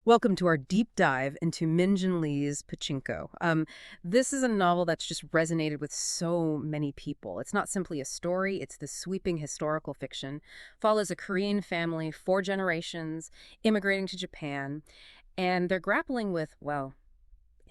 Welcome to our deep dive into Min Jin Lee's Pachinko. This is a novel that's just resonated with so many people. It's not simply a story, it's the sweeping historical fiction. Follows a Korean family, 4 generations, immigrating to Japan, and they're grappling with, well,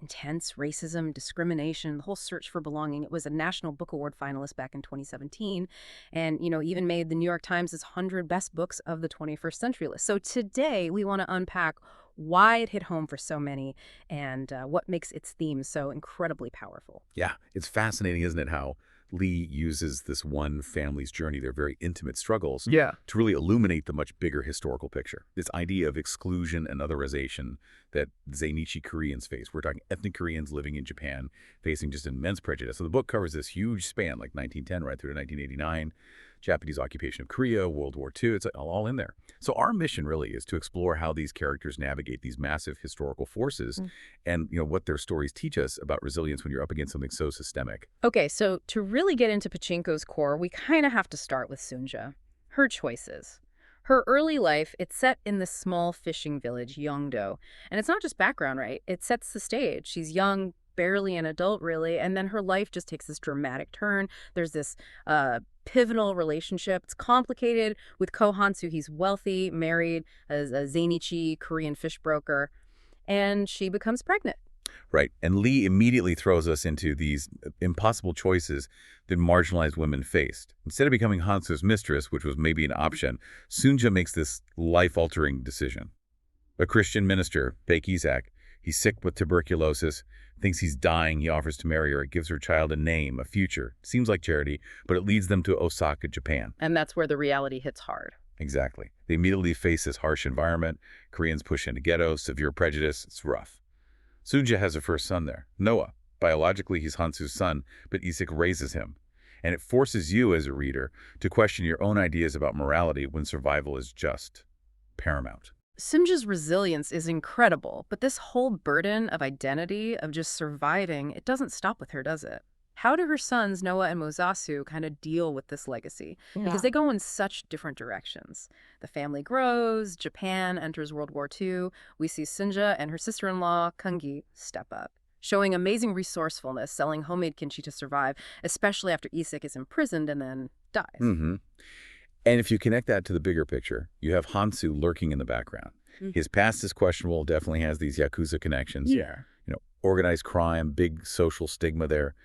intense racism, discrimination, the whole search for belonging. It was a National Book Award finalist back in 2017 and, even made the New York Times' 100 best books of the 21st century list. So today we want to unpack why it hit home for so many and what makes its themes so incredibly powerful. Yeah, it's fascinating, isn't it, how Lee uses this one family's journey, their very intimate struggles, to really illuminate the much bigger historical picture. This idea of exclusion and otherization that Zainichi Koreans face. We're talking ethnic Koreans living in Japan, facing just immense prejudice. So the book covers this huge span, like 1910 right through to 1989, Japanese occupation of Korea, World War II, it's all in there. So our mission really is to explore how these characters navigate these massive historical forces and what their stories teach us about resilience when you're up against something so systemic. Okay, so to really get into Pachinko's core, we kind of have to start with Sunja. Her choices. Her early life, it's set in this small fishing village, Yeongdo. And it's not just background, right? It sets the stage. She's young, barely an adult, really, and then her life just takes this dramatic turn. There's this pivotal relationship. It's complicated with Ko Han-soo. He's wealthy, married, as a Zainichi Korean fish broker, and she becomes pregnant. Right. And Lee immediately throws us into these impossible choices that marginalized women faced. Instead of becoming Han-soo's mistress, which was maybe an option, Sunja makes this life-altering decision. A Christian minister, Baek Isaac, he's sick with tuberculosis, thinks he's dying. He offers to marry her. It gives her child a name, a future. Seems like charity, but it leads them to Osaka, Japan. And that's where the reality hits hard. Exactly. They immediately face this harsh environment. Koreans push into ghettos, severe prejudice. It's rough. Sunja has her first son there, Noah. Biologically, he's Han-soo's son, but Isaac raises him. And it forces you as a reader to question your own ideas about morality when survival is just paramount. Sunja's resilience is incredible, but this whole burden of identity, of just surviving, it doesn't stop with her, does it? How do her sons, Noah and Mozasu, kind of deal with this legacy? Because they go in such different directions. The family grows, Japan enters World War II, we see Sunja and her sister-in-law, Kungi, step up, showing amazing resourcefulness, selling homemade kimchi to survive, especially after Isaac is imprisoned and then dies. And if you connect that to the bigger picture, you have Han-soo lurking in the background. His past is questionable, definitely has these Yakuza connections. Organized crime, big social stigma there.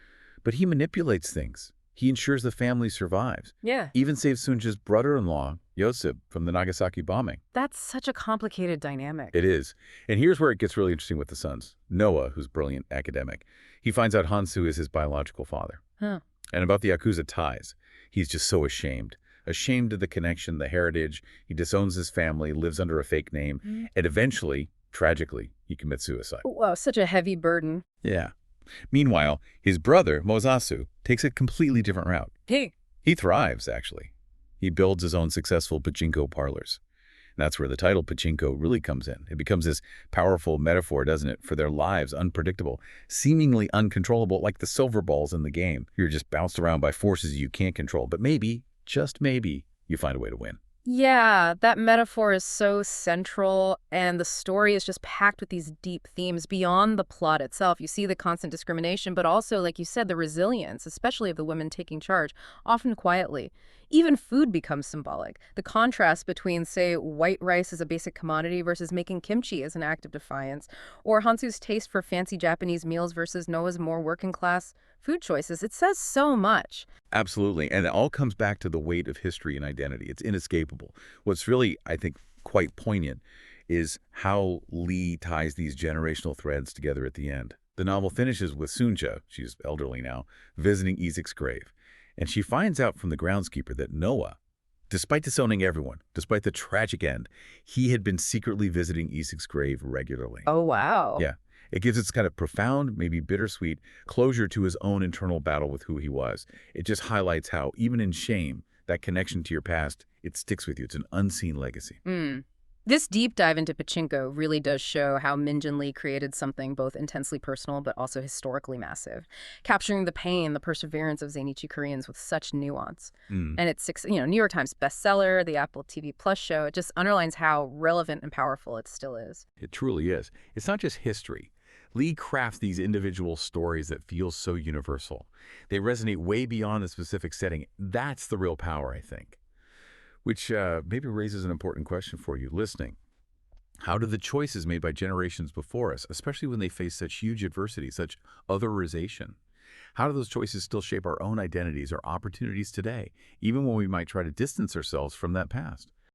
But he manipulates things. He ensures the family survives. Even saves Sunja's brother-in-law, Yosef, from the Nagasaki bombing. That's such a complicated dynamic. It is. And here's where it gets really interesting with the sons. Noah, who's a brilliant academic, he finds out Han-soo is his biological father. And about the Yakuza ties, he's just so ashamed. Ashamed of the connection, the heritage. He disowns his family, lives under a fake name, and eventually, tragically, he commits suicide. Wow, such a heavy burden. Yeah. Meanwhile, his brother, Mozasu, takes a completely different route. He thrives, actually. He builds his own successful pachinko parlors. And that's where the title Pachinko really comes in. It becomes this powerful metaphor, doesn't it, for their lives, unpredictable, seemingly uncontrollable, like the silver balls in the game. You're just bounced around by forces you can't control, but maybe, just maybe, you find a way to win. Yeah, that metaphor is so central, and the story is just packed with these deep themes beyond the plot itself. You see the constant discrimination, but also, like you said, the resilience, especially of the women taking charge, often quietly. Even food becomes symbolic. The contrast between, say, white rice as a basic commodity versus making kimchi as an act of defiance, or Han-soo's taste for fancy Japanese meals versus Noah's more working-class food choices. It says so much. Absolutely. And it all comes back to the weight of history and identity. It's inescapable. What's really, I think, quite poignant is how Lee ties these generational threads together at the end. The novel finishes with Sunja, she's elderly now, visiting Isaac's grave. And she finds out from the groundskeeper that Noah, despite disowning everyone, despite the tragic end, he had been secretly visiting Isaac's grave regularly. Oh, wow. Yeah. It gives its kind of profound, maybe bittersweet, closure to his own internal battle with who he was. It just highlights how, even in shame, that connection to your past, it sticks with you. It's an unseen legacy. This deep dive into Pachinko really does show how Min Jin Lee created something both intensely personal but also historically massive, capturing the pain, the perseverance of Zainichi Koreans with such nuance. Mm. And it's, New York Times bestseller, the Apple TV Plus show. It just underlines how relevant and powerful it still is. It truly is. It's not just history. Lee crafts these individual stories that feel so universal. They resonate way beyond the specific setting. That's the real power, I think. Which maybe raises an important question for you listening. How do the choices made by generations before us, especially when they face such huge adversity, such otherization, how do those choices still shape our own identities or opportunities today, even when we might try to distance ourselves from that past?